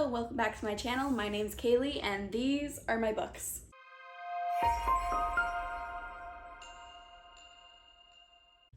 Hello, welcome back to my channel. My name's Kaylee and these are my books.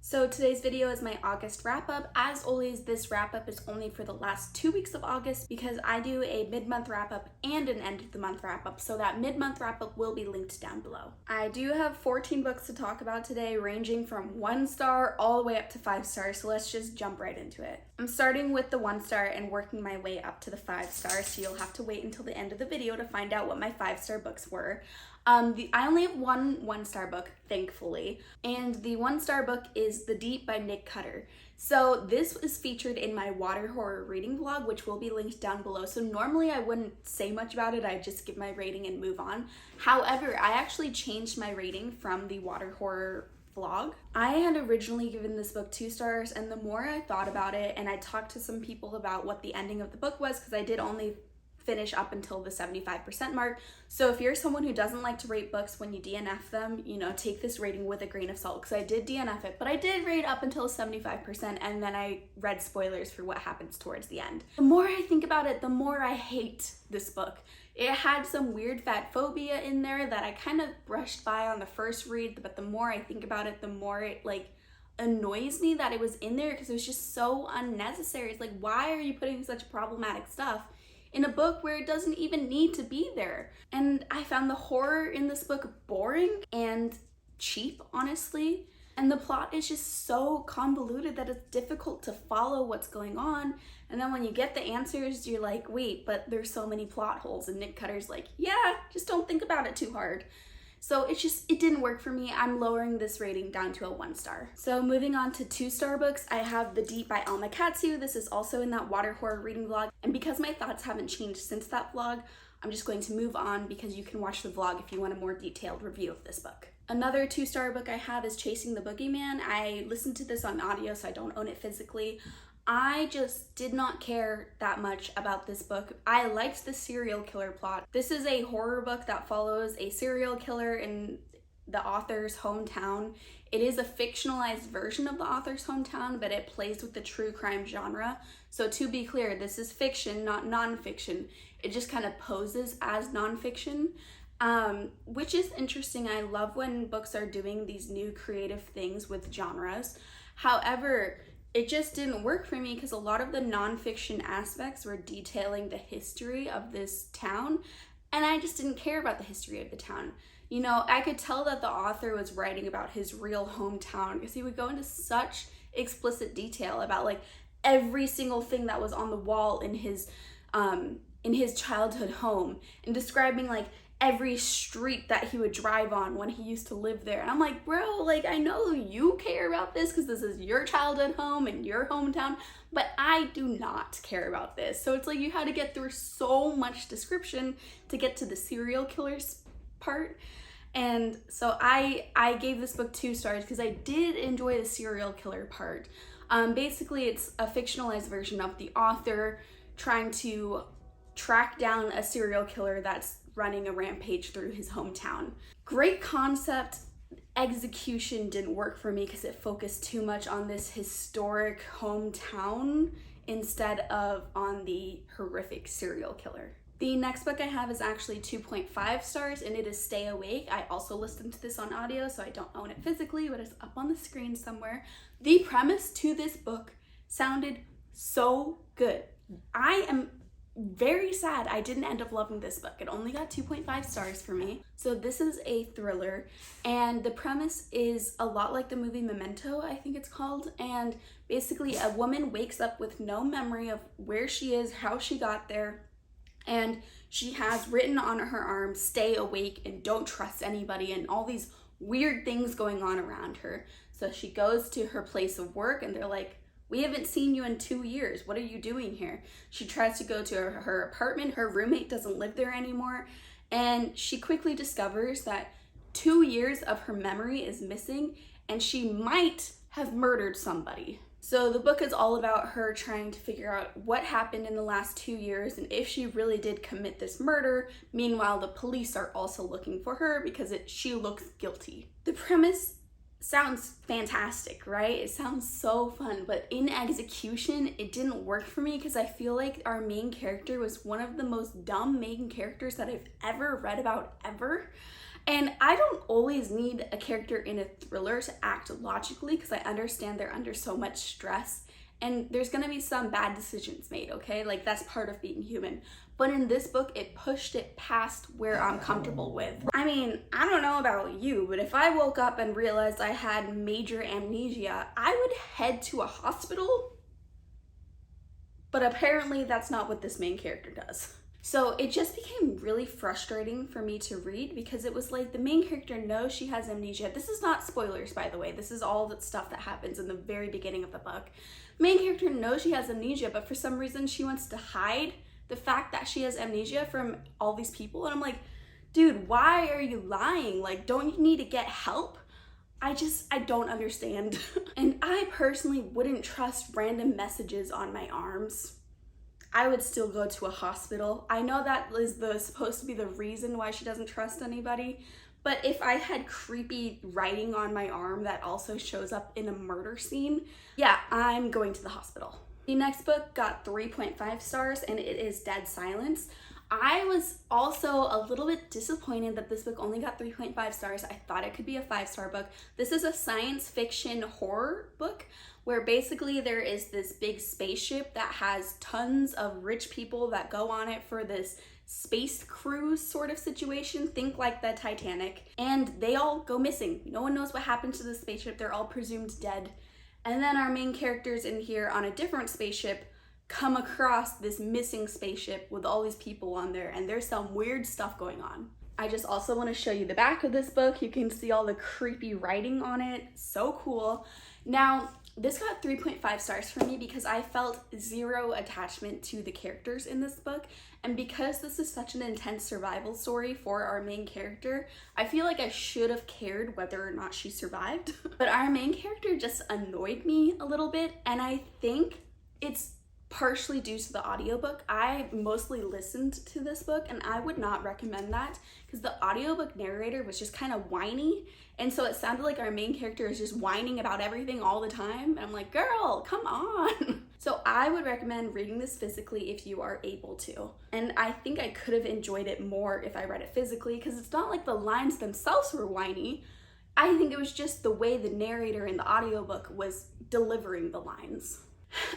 So today's video is my August wrap-up. As always, this wrap-up is only for the last 2 weeks of August because I do a mid-month wrap-up and an end-of-the-month wrap-up, so that mid-month wrap-up will be linked down below. I do have 14 books to talk about today, ranging from 1 star all the way up to 5 stars, so let's just jump right into it. I'm starting with the 1 star and working my way up to the 5 stars, so you'll have to wait until the end of the video to find out what my 5-star books were. I only have one 1-star book, thankfully, and the 1-star book is The Deep by Nick Cutter. So this is featured in my water horror reading vlog, which will be linked down below. So normally I wouldn't say much about it, I'd just give my rating and move on. However, I actually changed my rating from the water horror vlog. I had originally given this book 2 stars, and the more I thought about it and I talked to some people about what the ending of the book was, because I did only finish up until the 75% mark. So if you're someone who doesn't like to rate books when you DNF them, you know, take this rating with a grain of salt, because I did DNF it, but I did rate up until 75%, and then I read spoilers for what happens towards the end. The more I think about it, the more I hate this book. It had some weird fat phobia in there that I kind of brushed by on the first read, but the more I think about it, the more it annoys me that it was in there, because it was just so unnecessary. It's like, why are you putting such problematic stuff in a book where it doesn't even need to be there? And I found the horror in this book boring and cheap, honestly. And the plot is just so convoluted that it's difficult to follow what's going on. And then when you get the answers, you're like, wait, but there's so many plot holes. And Nick Cutter's like, yeah, just don't think about it too hard. So it didn't work for me. I'm lowering this rating down to a 1 star. So moving on to 2-star books, I have The Deep by Alma Katsu. This is also in that water horror reading vlog. And because my thoughts haven't changed since that vlog, I'm just going to move on because you can watch the vlog if you want a more detailed review of this book. Another 2-star book I have is Chasing the Boogeyman. I listened to this on audio, so I don't own it physically. I just did not care that much about this book. I liked the serial killer plot. This is a horror book that follows a serial killer in the author's hometown. It is a fictionalized version of the author's hometown, but it plays with the true crime genre. So to be clear, this is fiction, not nonfiction. It just kind of poses as nonfiction, which is interesting. I love when books are doing these new creative things with genres. However, it just didn't work for me because a lot of the nonfiction aspects were detailing the history of this town, and I just didn't care about the history of the town. You know, I could tell that the author was writing about his real hometown because he would go into such explicit detail about every single thing that was on the wall in his childhood home, and describing every street that he would drive on when he used to live there. And I'm like, bro, I know you care about this because this is your childhood home and your hometown, but I do not care about this. So it's like you had to get through so much description to get to the serial killers part. And so I gave this book 2 stars because I did enjoy the serial killer part. Basically, it's a fictionalized version of the author trying to track down a serial killer that's running a rampage through his hometown. Great concept. Execution didn't work for me because it focused too much on this historic hometown instead of on the horrific serial killer. The next book I have is actually 2.5 stars, and it is Stay Awake. I also listened to this on audio, so I don't own it physically, but it's up on the screen somewhere. The premise to this book sounded so good. I am very sad I didn't end up loving this book. It only got 2.5 stars for me. So this is a thriller, and the premise is a lot like the movie Memento, I think it's called. And basically a woman wakes up with no memory of where she is, how she got there, and she has written on her arm, stay awake and don't trust anybody, and all these weird things going on around her. So she goes to her place of work and they're like, we haven't seen you in 2 years. What are you doing here? She tries to go to her apartment. Her roommate doesn't live there anymore. And she quickly discovers that 2 years of her memory is missing, and she might have murdered somebody. So the book is all about her trying to figure out what happened in the last 2 years and if she really did commit this murder. Meanwhile, the police are also looking for her because she looks guilty. The premise sounds fantastic, right? It sounds so fun, but in execution, it didn't work for me because I feel like our main character was one of the most dumb main characters that I've ever read about ever. And I don't always need a character in a thriller to act logically because I understand they're under so much stress and there's gonna be some bad decisions made, okay? Like, that's part of being human. But in this book, it pushed it past where I'm comfortable with. I mean, I don't know about you, but if I woke up and realized I had major amnesia, I would head to a hospital. But apparently that's not what this main character does. So it just became really frustrating for me to read because it was like the main character knows she has amnesia. This is not spoilers, by the way. This is all the stuff that happens in the very beginning of the book. Main character knows she has amnesia, but for some reason she wants to hide the fact that she has amnesia from all these people. And I'm like, dude, why are you lying? Like, don't you need to get help? I don't understand. And I personally wouldn't trust random messages on my arms. I would still go to a hospital. I know that is supposed to be the reason why she doesn't trust anybody, but if I had creepy writing on my arm that also shows up in a murder scene, yeah, I'm going to the hospital. The next book got 3.5 stars and it is Dead Silence. I was also a little bit disappointed that this book only got 3.5 stars. I thought it could be a 5-star book. This is a science fiction horror book where basically there is this big spaceship that has tons of rich people that go on it for this space cruise sort of situation. Think like the Titanic. And they all go missing. No one knows what happened to the spaceship. They're all presumed dead. And then our main characters in here on a different spaceship come across this missing spaceship with all these people on there, and there's some weird stuff going on. I just also want to show you the back of this book. You can see all the creepy writing on it. So cool. Now, this got 3.5 stars for me because I felt zero attachment to the characters in this book. And because this is such an intense survival story for our main character, I feel like I should have cared whether or not she survived. But our main character just annoyed me a little bit, and I think it's partially due to the audiobook. I mostly listened to this book and I would not recommend that because the audiobook narrator was just kind of whiny, and so it sounded like our main character is just whining about everything all the time, and I'm like, girl, come on. So I would recommend reading this physically if you are able to, and I think I could have enjoyed it more if I read it physically because it's not like the lines themselves were whiny. I think it was just the way the narrator in the audiobook was delivering the lines.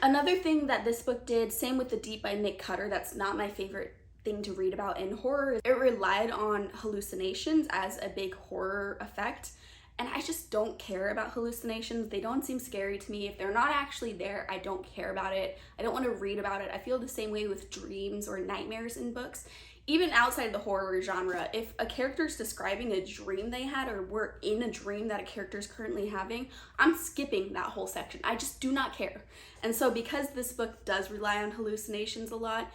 Another thing that this book did, same with The Deep by Nick Cutter, that's not my favorite thing to read about in horror. It relied on hallucinations as a big horror effect, and I just don't care about hallucinations. They don't seem scary to me. If they're not actually there, I don't care about it. I don't want to read about it. I feel the same way with dreams or nightmares in books. Even outside the horror genre, if a character's describing a dream they had or we're in a dream that a character's currently having, I'm skipping that whole section. I just do not care. And so because this book does rely on hallucinations a lot,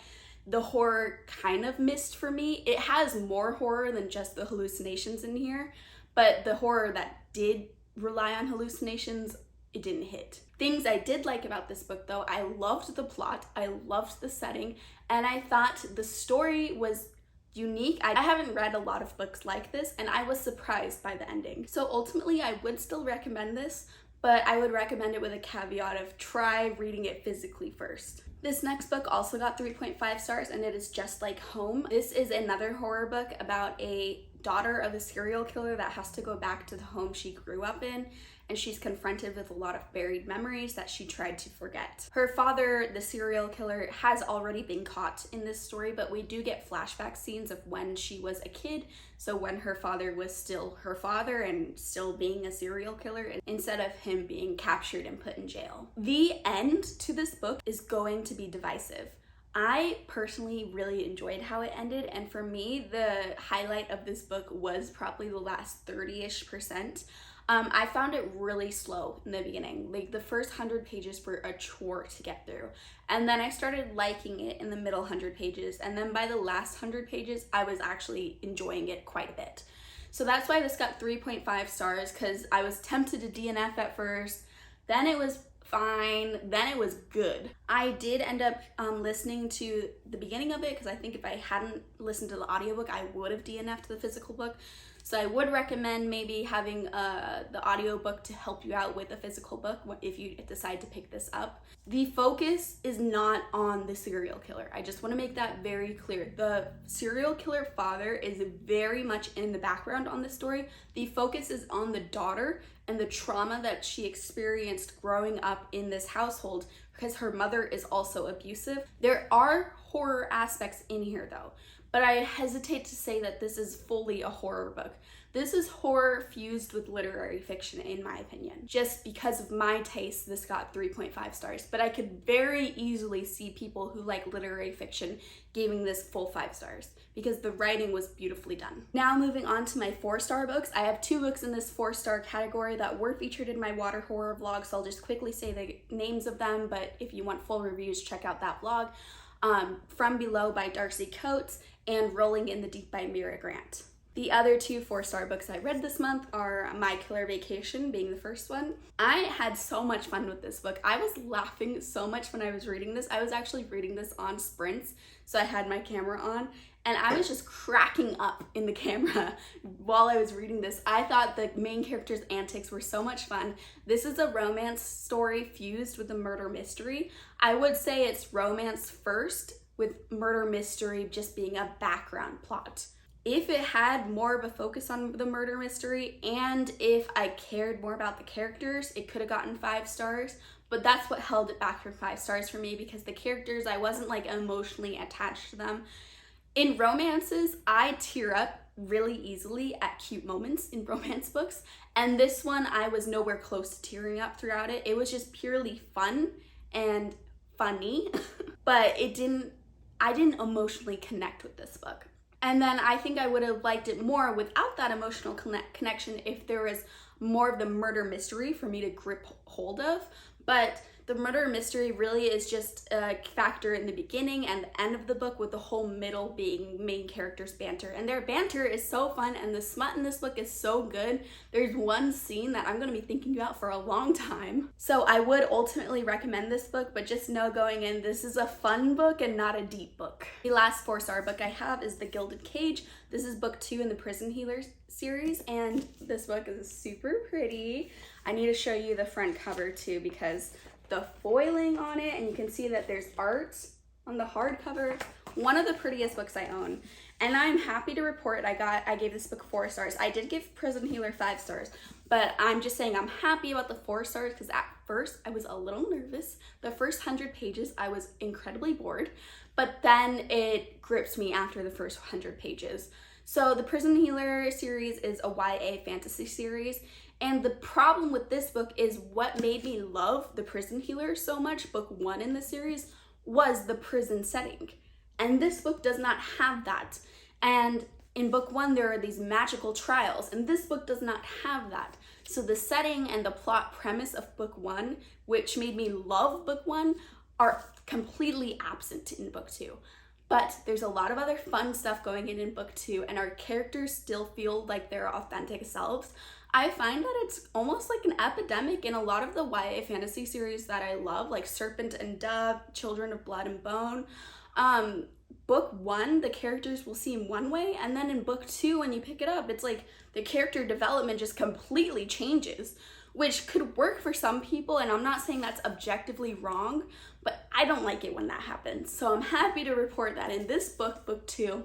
the horror kind of missed for me. It has more horror than just the hallucinations in here, but the horror that did rely on hallucinations, it didn't hit. Things I did like about this book though, I loved the plot, I loved the setting, and I thought the story was unique. I haven't read a lot of books like this, and I was surprised by the ending. So ultimately, I would still recommend this, but I would recommend it with a caveat of try reading it physically first. This next book also got 3.5 stars, and it is Just Like Home. This is another horror book about a daughter of a serial killer that has to go back to the home she grew up in, and she's confronted with a lot of buried memories that she tried to forget. Her father, the serial killer, has already been caught in this story, but we do get flashback scenes of when she was a kid, so when her father was still her father and still being a serial killer, instead of him being captured and put in jail. The end to this book is going to be divisive. I personally really enjoyed how it ended, and for me, the highlight of this book was probably the last 30-ish%. I found it really slow in the beginning. Like the first 100 pages were a chore to get through. And then I started liking it in the middle 100 pages. And then by the last 100 pages, I was actually enjoying it quite a bit. So that's why this got 3.5 stars, because I was tempted to DNF at first. Then it was fine, then it was good. I did end up listening to the beginning of it because I think if I hadn't listened to the audiobook, I would have DNF'd the physical book. So I would recommend maybe having the audiobook to help you out with the physical book if you decide to pick this up. The focus is not on the serial killer. I just want to make that very clear. The serial killer father is very much in the background on this story. The focus is on the daughter and the trauma that she experienced growing up in this household because her mother is also abusive. There are horror aspects in here though, but I hesitate to say that this is fully a horror book. This is horror fused with literary fiction, in my opinion. Just because of my taste, this got 3.5 stars, but I could very easily see people who like literary fiction giving this full 5 stars because the writing was beautifully done. Now moving on to my 4-star books. I have 2 books in this 4-star category that were featured in my water horror vlog, so I'll just quickly say the names of them, but if you want full reviews, check out that vlog. From Below by Darcy Coates and Rolling in the Deep by Mira Grant. The other 2 4-star books I read this month are My Killer Vacation being the first one. I had so much fun with this book. I was laughing so much when I was reading this. I was actually reading this on sprints, so I had my camera on, and I was just cracking up in the camera while I was reading this. I thought the main character's antics were so much fun. This is a romance story fused with a murder mystery. I would say it's romance first, with murder mystery just being a background plot. If it had more of a focus on the murder mystery and if I cared more about the characters, it could have gotten 5 stars, but that's what held it back from 5 stars for me because the characters, I wasn't like emotionally attached to them. In romances, I tear up really easily at cute moments in romance books, and this one I was nowhere close to tearing up throughout it. It was just purely fun and funny, but I didn't emotionally connect with this book. And then I think I would have liked it more without that emotional connection if there was more of the murder mystery for me to grip hold of. But the murder mystery really is just a factor in the beginning and the end of the book, with the whole middle being main characters' banter. And their banter is so fun, and the smut in this book is so good. There's one scene that I'm going to be thinking about for a long time. So I would ultimately recommend this book, but just know going in, this is a fun book and not a deep book. The last 4-star book I have is The Gilded Cage. This is book 2 in the Prison Healers series, and this book is super pretty. I need to show you the front cover too because the foiling on it, and you can see that there's art on the hardcover. One of the prettiest books I own, and I'm happy to report I gave this book 4 stars. I did give Prison Healer 5 stars, but I'm just saying I'm happy about the 4 stars because at first I was a little nervous. The first 100 pages I was incredibly bored, but then it gripped me after the first 100 pages. So the Prison Healer series is a YA fantasy series, and the problem with this book is what made me love the Prison Healer so much, book 1 in the series, was the prison setting. And this book does not have that. And in book 1, there are these magical trials, and this book does not have that. So the setting and the plot premise of book 1, which made me love book 1, are completely absent in book 2. But there's a lot of other fun stuff going in book 2, and our characters still feel like their authentic selves. I find that it's almost like an epidemic in a lot of the YA fantasy series that I love, like Serpent and Dove, Children of Blood and Bone. Book 1, the characters will seem one way, and then in book 2, when you pick it up, it's like the character development just completely changes, which could work for some people, and I'm not saying that's objectively wrong, but I don't like it when that happens. So I'm happy to report that in this book, book 2,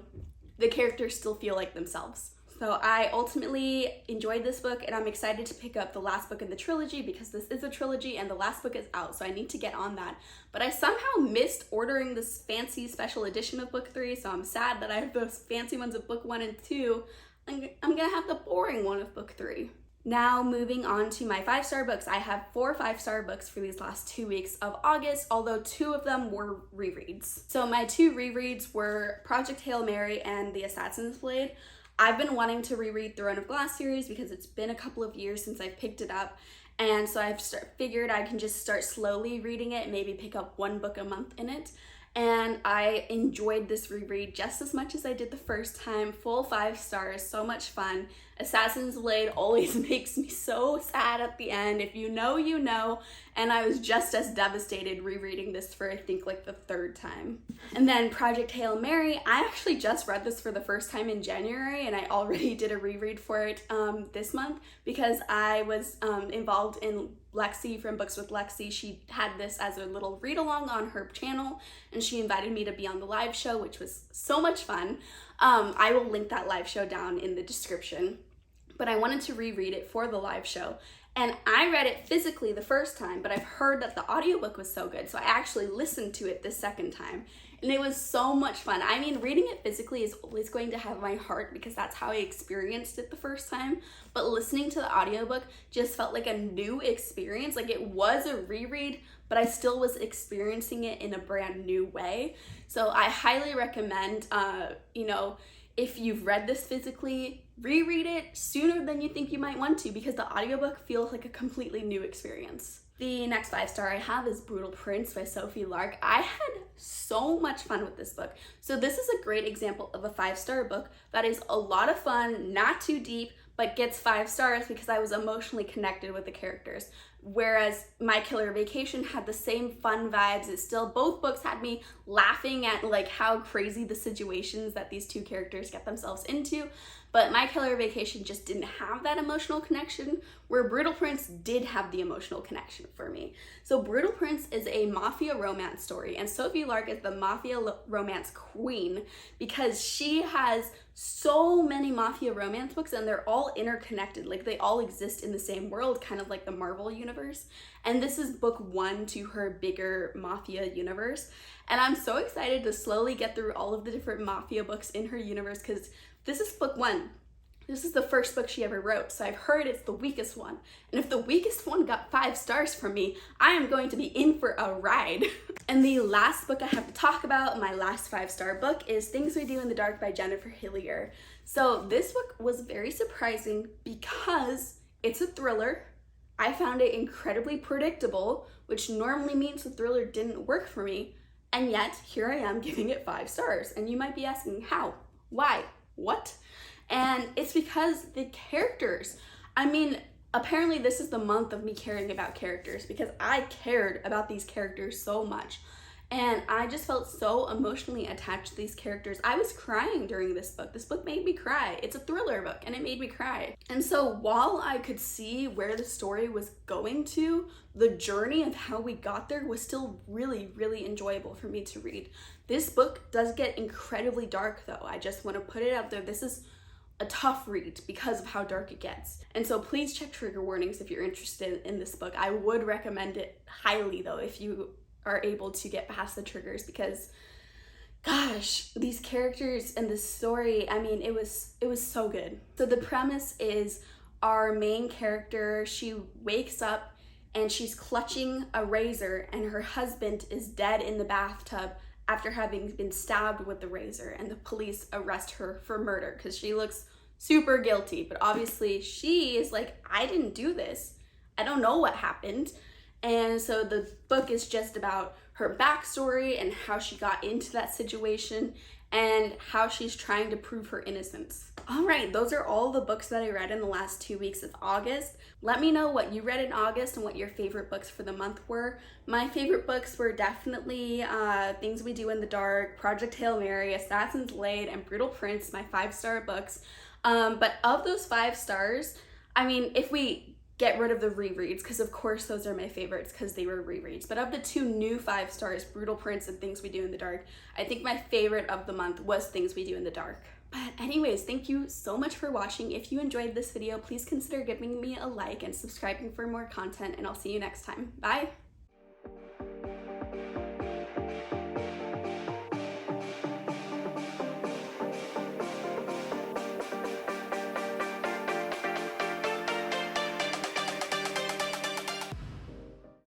the characters still feel like themselves. So I ultimately enjoyed this book, and I'm excited to pick up the last book in the trilogy because this is a trilogy and the last book is out, so I need to get on that. But I somehow missed ordering this fancy special edition of book 3, so I'm sad that I have those fancy ones of book 1 and 2. I'm gonna have the boring one of book 3. Now moving on to my 5-star books. I have 4 5-star books for these last 2 weeks of August, although 2 of them were rereads. So my 2 rereads were Project Hail Mary and The Assassin's Blade. I've been wanting to reread Throne of Glass series because it's been a couple of years since I've picked it up, and so I've figured I can just start slowly reading it, maybe pick up 1 book a month in it. and I enjoyed this reread just as much as I did the first time. Full 5 stars, so much fun. Assassin's Blade always makes me so sad at the end. If you know, you know. And I was just as devastated rereading this for I think like the 3rd time. And then Project Hail Mary, I actually just read this for the first time in January, and I already did a reread for it this month because I was involved in Lexi from Books with Lexi. She had this as a little read along on her channel, and she invited me to be on the live show, which was so much fun. I will link that live show down in the description, but I wanted to reread it for the live show. And I read it physically the first time, but I've heard that the audiobook was so good, so I actually listened to it the second time. And it was so much fun. I mean, reading it physically is always going to have my heart because that's how I experienced it the first time. But listening to the audiobook just felt like a new experience. Like it was a reread, but I still was experiencing it in a brand new way. So I highly recommend, if you've read this physically, reread it sooner than you think you might want to because the audiobook feels like a completely new experience. The next 5 star I have is Brutal Prince by Sophie Lark. I had so much fun with this book. So this is a great example of a 5-star book that is a lot of fun, not too deep, but gets 5 stars because I was emotionally connected with the characters. Whereas My Killer Vacation had the same fun vibes. Both books had me laughing at like how crazy the situations that these 2 characters get themselves into. But My Killer Vacation just didn't have that emotional connection, where Brutal Prince did have the emotional connection for me. So Brutal Prince is a mafia romance story, and Sophie Lark is the mafia romance queen because she has so many mafia romance books and they're all interconnected. Like they all exist in the same world, kind of like the Marvel universe. And this is book 1 to her bigger mafia universe. And I'm so excited to slowly get through all of the different mafia books in her universe because this is book 1. This is the first book she ever wrote, so I've heard it's the weakest one. And if the weakest one got 5 stars from me, I am going to be in for a ride. And the last book I have to talk about, my last 5-star book, is Things We Do in the Dark by Jennifer Hillier. So this book was very surprising because it's a thriller. I found it incredibly predictable, which normally means the thriller didn't work for me. And yet, here I am giving it 5 stars. And you might be asking, how? Why? What? And it's because the characters, I mean, apparently this is the month of me caring about characters because I cared about these characters so much. And I just felt so emotionally attached to these characters. I was crying during this book. This book made me cry. It's a thriller book and it made me cry. And so while I could see where the story was going to, the journey of how we got there was still really, really enjoyable for me to read. This book does get incredibly dark though. I just want to put it out there. This is a tough read because of how dark it gets. And so please check trigger warnings if you're interested in this book. I would recommend it highly though if you are able to get past the triggers because gosh, these characters and this story, I mean, it was so good. So the premise is our main character, she wakes up and she's clutching a razor and her husband is dead in the bathtub after having been stabbed with the razor, and the police arrest her for murder because she looks super guilty. But obviously she is like, I didn't do this. I don't know what happened. And so the book is just about her backstory and how she got into that situation and how she's trying to prove her innocence. All right, those are all the books that I read in the last 2 weeks of August. Let me know what you read in August and what your favorite books for the month were. My favorite books were definitely Things We Do in the Dark, Project Hail Mary, Assassin's Blade, and Brutal Prince, my 5-star books. But of those 5 stars, I mean, if we get rid of the rereads, because of course those are my favorites because they were rereads, but of the 2 new 5 stars, Brutal Prince and Things We Do in the Dark, I think my favorite of the month was Things We Do in the Dark. But anyways, thank you so much for watching. If you enjoyed this video, please consider giving me a like and subscribing for more content, and I'll see you next time. Bye!